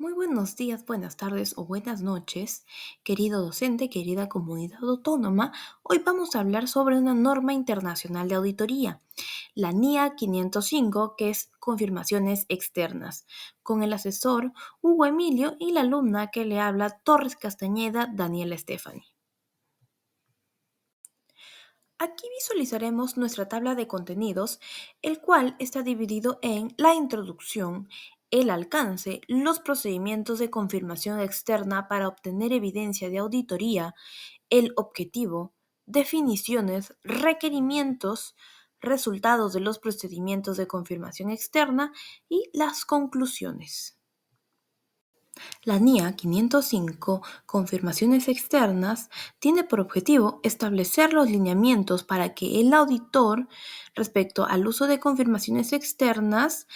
Muy buenos días, buenas tardes o buenas noches, querido docente, querida comunidad autónoma. Hoy vamos a hablar sobre una norma internacional de auditoría, la NIA 505, que es confirmaciones externas, con el asesor Hugo Emilio y la alumna que le habla Torres Castañeda, Daniela Estefani. Aquí visualizaremos nuestra tabla de contenidos, el cual está dividido en la introducción, el alcance, los procedimientos de confirmación externa para obtener evidencia de auditoría, el objetivo, definiciones, requerimientos, resultados de los procedimientos de confirmación externa y las conclusiones. La NIA 505, confirmaciones externas, tiene por objetivo establecer los lineamientos para que el auditor, respecto al uso de confirmaciones externas,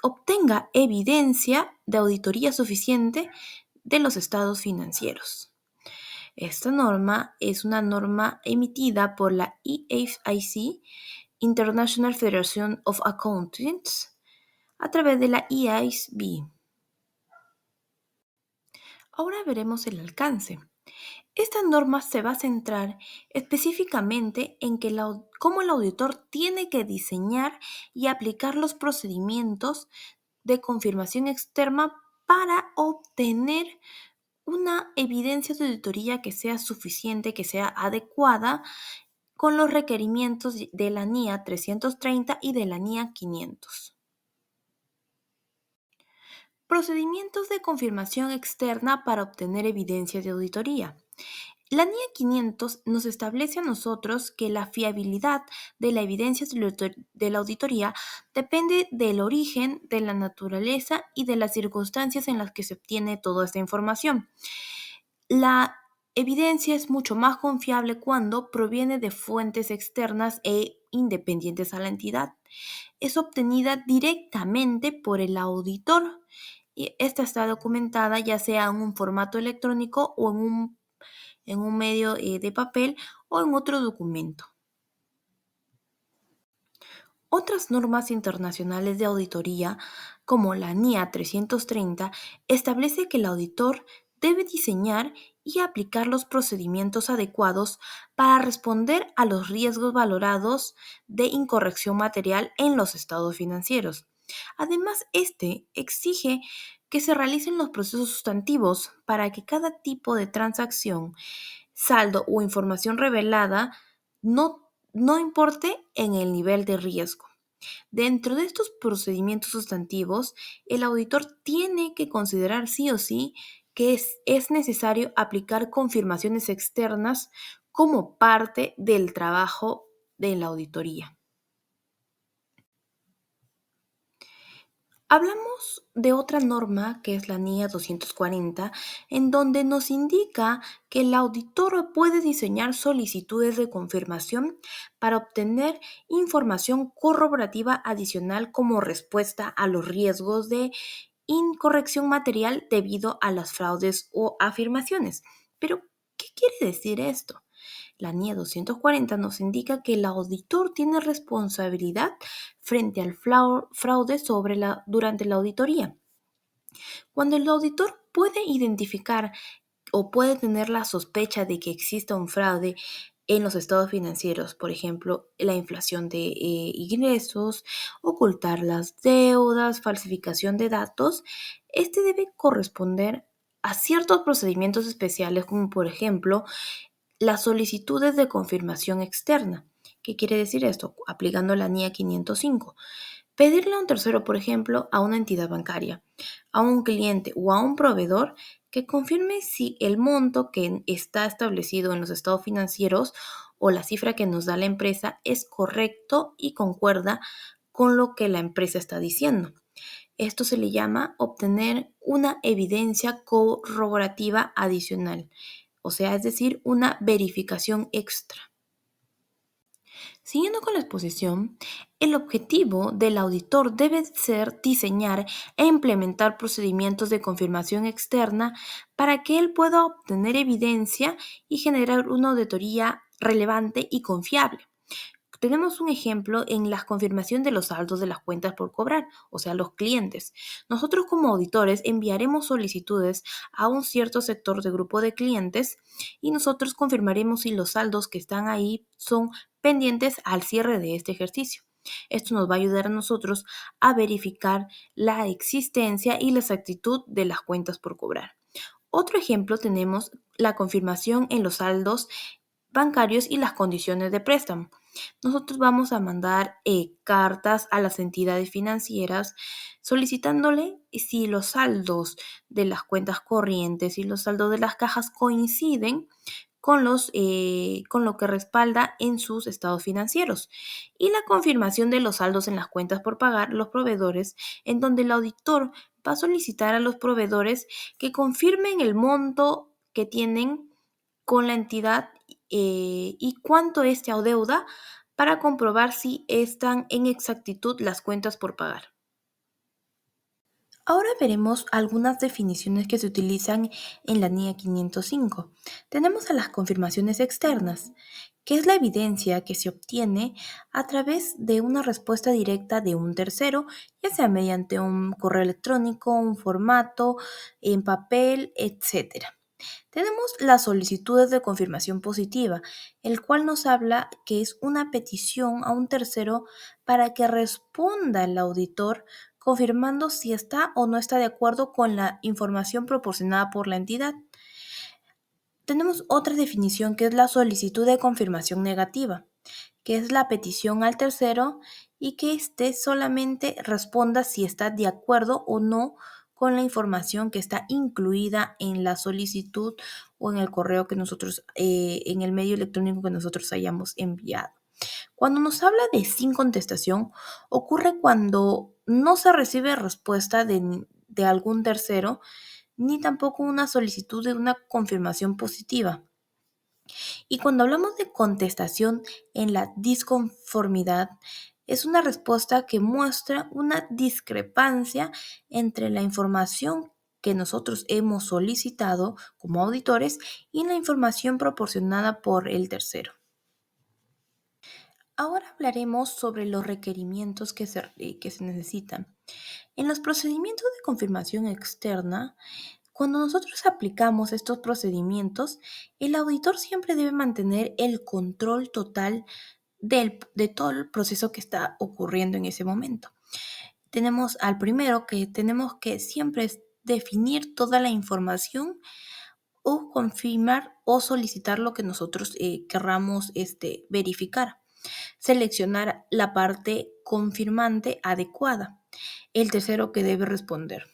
obtenga evidencia de auditoría suficiente de los estados financieros. Esta norma es una norma emitida por la EFIC, International Federation of Accountants, a través de la EISB. Ahora veremos el alcance. Esta norma se va a centrar específicamente en cómo el auditor tiene que diseñar y aplicar los procedimientos de confirmación externa para obtener una evidencia de auditoría que sea suficiente, que sea adecuada con los requerimientos de la NIA 330 y de la NIA 500. Procedimientos de confirmación externa para obtener evidencia de auditoría. La NIA 500 nos establece a nosotros que la fiabilidad de la evidencia de la auditoría depende del origen, de la naturaleza y de las circunstancias en las que se obtiene toda esta información. La evidencia es mucho más confiable cuando proviene de fuentes externas e independientes a la entidad. Es obtenida directamente por el auditor y esta está documentada ya sea en un formato electrónico o en un medio de papel o en otro documento. Otras normas internacionales de auditoría, como la NIA 330, establece que el auditor debe diseñar y aplicar los procedimientos adecuados para responder a los riesgos valorados de incorrección material en los estados financieros. Además, este exige que se realicen los procesos sustantivos para que cada tipo de transacción, saldo o información revelada no importe en el nivel de riesgo. Dentro de estos procedimientos sustantivos, el auditor tiene que considerar sí o sí que es necesario aplicar confirmaciones externas como parte del trabajo de la auditoría. Hablamos de otra norma que es la NIA 240, en donde nos indica que el auditor puede diseñar solicitudes de confirmación para obtener información corroborativa adicional como respuesta a los riesgos de incorrección material debido a las fraudes o afirmaciones. Pero, ¿qué quiere decir esto? La NIE 240 nos indica que el auditor tiene responsabilidad frente al fraude durante la auditoría. Cuando el auditor puede identificar o puede tener la sospecha de que exista un fraude en los estados financieros, por ejemplo, la inflación de ingresos, ocultar las deudas, falsificación de datos, este debe corresponder a ciertos procedimientos especiales, como por ejemplo las solicitudes de confirmación externa. ¿Qué quiere decir esto? Aplicando la NIA 505. Pedirle a un tercero, por ejemplo, a una entidad bancaria, a un cliente o a un proveedor que confirme si el monto que está establecido en los estados financieros o la cifra que nos da la empresa es correcto y concuerda con lo que la empresa está diciendo. Esto se le llama obtener una evidencia corroborativa adicional, o sea, es decir, una verificación extra. Siguiendo con la exposición, el objetivo del auditor debe ser diseñar e implementar procedimientos de confirmación externa para que él pueda obtener evidencia y generar una auditoría relevante y confiable. Tenemos un ejemplo en la confirmación de los saldos de las cuentas por cobrar, o sea, los clientes. Nosotros como auditores enviaremos solicitudes a un cierto sector de grupo de clientes y nosotros confirmaremos si los saldos que están ahí son pendientes al cierre de este ejercicio. Esto nos va a ayudar a nosotros a verificar la existencia y la exactitud de las cuentas por cobrar. Otro ejemplo tenemos la confirmación en los saldos bancarios y las condiciones de préstamo. Nosotros vamos a mandar cartas a las entidades financieras solicitándole si los saldos de las cuentas corrientes y los saldos de las cajas coinciden con lo que respalda en sus estados financieros. Y la confirmación de los saldos en las cuentas por pagar los proveedores, en donde el auditor va a solicitar a los proveedores que confirmen el monto que tienen con la entidad y cuánto éste adeuda para comprobar si están en exactitud las cuentas por pagar. Ahora veremos algunas definiciones que se utilizan en la NIA 505. Tenemos a las confirmaciones externas, que es la evidencia que se obtiene a través de una respuesta directa de un tercero, ya sea mediante un correo electrónico, un formato, en papel, etc. Tenemos las solicitudes de confirmación positiva, el cual nos habla que es una petición a un tercero para que responda el auditor confirmando si está o no está de acuerdo con la información proporcionada por la entidad. Tenemos otra definición que es la solicitud de confirmación negativa, que es la petición al tercero y que éste solamente responda si está de acuerdo o no con la información que está incluida en la solicitud o en el correo que nosotros, en el medio electrónico que nosotros hayamos enviado. Cuando nos habla de sin contestación, ocurre cuando no se recibe respuesta de algún tercero, ni tampoco una solicitud de una confirmación positiva. Y cuando hablamos de contestación en la disconformidad, es una respuesta que muestra una discrepancia entre la información que nosotros hemos solicitado como auditores y la información proporcionada por el tercero. Ahora hablaremos sobre los requerimientos que se necesitan. En los procedimientos de confirmación externa, cuando nosotros aplicamos estos procedimientos, el auditor siempre debe mantener el control total de todo el proceso que está ocurriendo en ese momento. Tenemos al primero que tenemos que siempre definir toda la información o confirmar o solicitar lo que nosotros querramos verificar. Seleccionar la parte confirmante adecuada. El tercero que debe responder.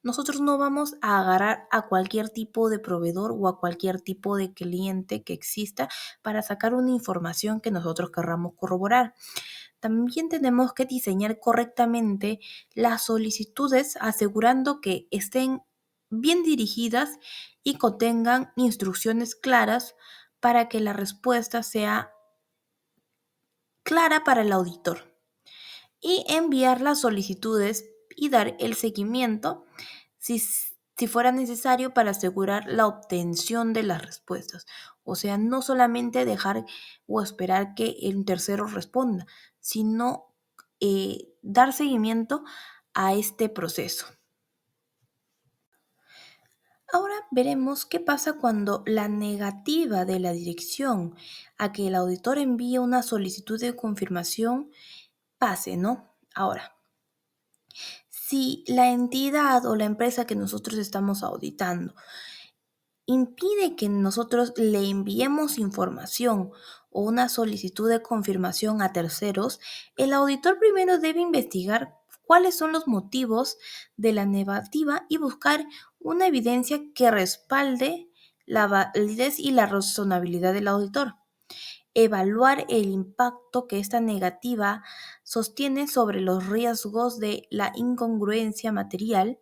Nosotros no vamos a agarrar a cualquier tipo de proveedor o a cualquier tipo de cliente que exista para sacar una información que nosotros querramos corroborar. También tenemos que diseñar correctamente las solicitudes asegurando que estén bien dirigidas y contengan instrucciones claras para que la respuesta sea clara para el auditor y enviar las solicitudes y dar el seguimiento si fuera necesario para asegurar la obtención de las respuestas. O sea, no solamente dejar o esperar que el tercero responda, sino dar seguimiento a este proceso. Ahora veremos qué pasa cuando la negativa de la dirección a que el auditor envíe una solicitud de confirmación pase, ¿no? Ahora, si la entidad o la empresa que nosotros estamos auditando impide que nosotros le enviemos información o una solicitud de confirmación a terceros, el auditor primero debe investigar cuáles son los motivos de la negativa y buscar una evidencia que respalde la validez y la razonabilidad del auditor. Evaluar el impacto que esta negativa sostiene sobre los riesgos de la incongruencia material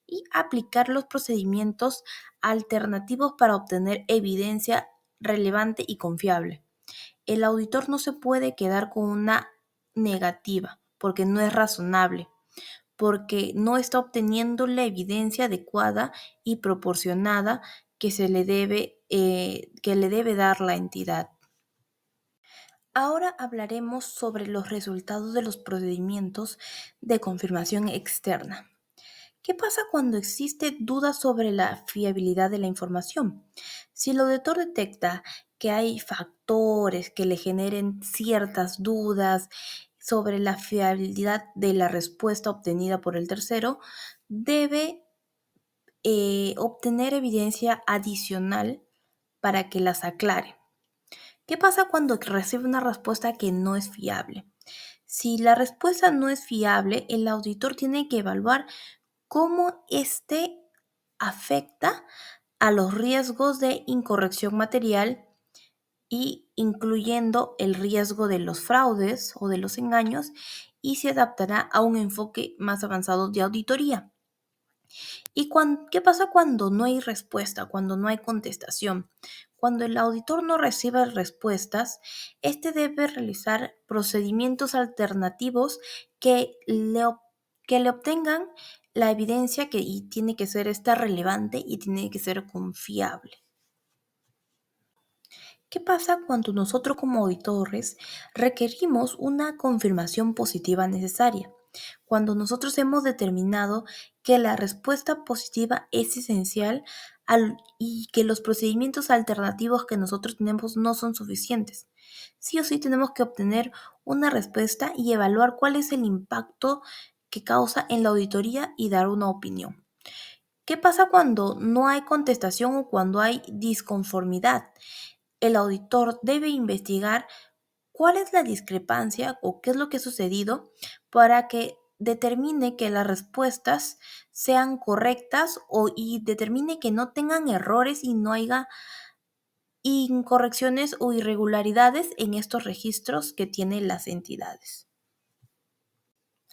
y aplicar los procedimientos alternativos para obtener evidencia relevante y confiable. El auditor no se puede quedar con una negativa porque no es razonable, porque no está obteniendo la evidencia adecuada y proporcionada que le debe dar la entidad. Ahora hablaremos sobre los resultados de los procedimientos de confirmación externa. ¿Qué pasa cuando existe duda sobre la fiabilidad de la información? Si el auditor detecta que hay factores que le generen ciertas dudas sobre la fiabilidad de la respuesta obtenida por el tercero, debe obtener evidencia adicional para que las aclare. ¿Qué pasa cuando recibe una respuesta que no es fiable? Si la respuesta no es fiable, el auditor tiene que evaluar cómo éste afecta a los riesgos de incorrección material y incluyendo el riesgo de los fraudes o de los engaños y se adaptará a un enfoque más avanzado de auditoría. ¿Y qué pasa cuando no hay respuesta, cuando no hay contestación? Cuando el auditor no recibe respuestas, este debe realizar procedimientos alternativos que que le obtengan la evidencia y tiene que ser esta relevante y tiene que ser confiable. ¿Qué pasa cuando nosotros como auditores requerimos una confirmación positiva necesaria? Cuando nosotros hemos determinado que la respuesta positiva es esencial y que los procedimientos alternativos que nosotros tenemos no son suficientes. Sí o sí tenemos que obtener una respuesta y evaluar cuál es el impacto que causa en la auditoría y dar una opinión. ¿Qué pasa cuando no hay contestación o cuando hay disconformidad? El auditor debe investigar cuál es la discrepancia o qué es lo que ha sucedido para que determine que las respuestas sean correctas y determine que no tengan errores y no haya incorrecciones o irregularidades en estos registros que tienen las entidades.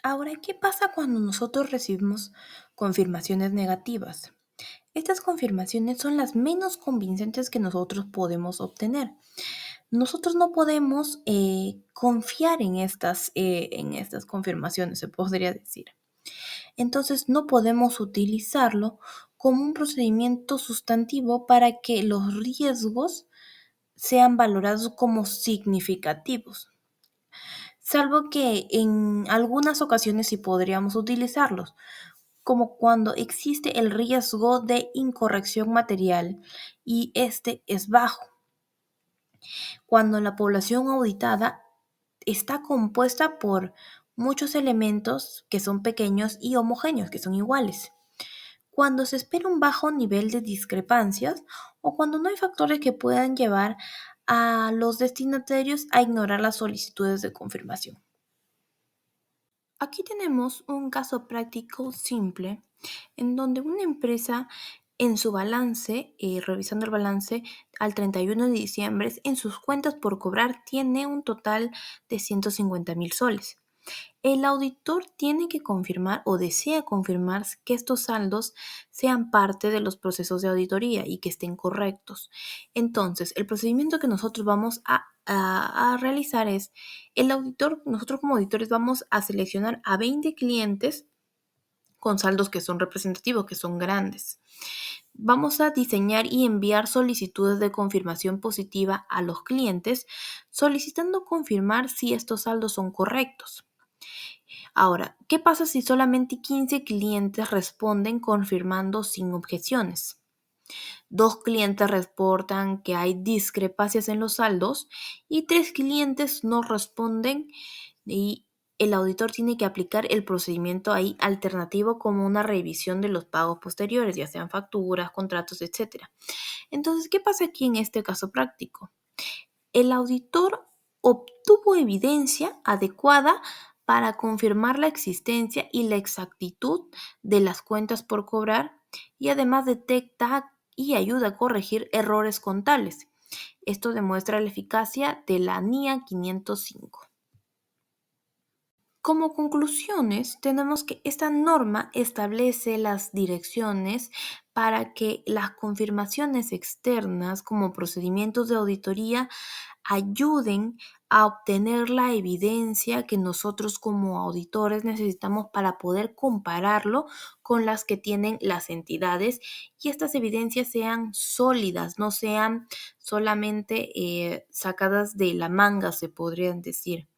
Ahora, ¿qué pasa cuando nosotros recibimos confirmaciones negativas? Estas confirmaciones son las menos convincentes que nosotros podemos obtener. Nosotros no podemos confiar en estas confirmaciones, se podría decir. Entonces, no podemos utilizarlo como un procedimiento sustantivo para que los riesgos sean valorados como significativos, salvo que en algunas ocasiones sí podríamos utilizarlos, como cuando existe el riesgo de incorrección material y este es bajo, cuando la población auditada está compuesta por muchos elementos que son pequeños y homogéneos, que son iguales. Cuando se espera un bajo nivel de discrepancias o cuando no hay factores que puedan llevar a los destinatarios a ignorar las solicitudes de confirmación. Aquí tenemos un caso práctico simple en donde una empresa en su balance, revisando el balance al 31 de diciembre, en sus cuentas por cobrar tiene un total de 150.000 soles. El auditor tiene que confirmar o desea confirmar que estos saldos sean parte de los procesos de auditoría y que estén correctos. Entonces, el procedimiento que nosotros vamos a realizar es, nosotros como auditores vamos a seleccionar a 20 clientes con saldos que son representativos, que son grandes. Vamos a diseñar y enviar solicitudes de confirmación positiva a los clientes, solicitando confirmar si estos saldos son correctos. Ahora, ¿qué pasa si solamente 15 clientes responden confirmando sin objeciones? Dos clientes reportan que hay discrepancias en los saldos y tres clientes no responden y el auditor tiene que aplicar el procedimiento ahí alternativo como una revisión de los pagos posteriores, ya sean facturas, contratos, etc. Entonces, ¿qué pasa aquí en este caso práctico? El auditor obtuvo evidencia adecuada para confirmar la existencia y la exactitud de las cuentas por cobrar y además detecta y ayuda a corregir errores contables. Esto demuestra la eficacia de la NIA 505. Como conclusiones, tenemos que esta norma establece las direcciones para que las confirmaciones externas como procedimientos de auditoría ayuden a obtener la evidencia que nosotros como auditores necesitamos para poder compararlo con las que tienen las entidades y estas evidencias sean sólidas, no sean solamente sacadas de la manga, se podrían decir.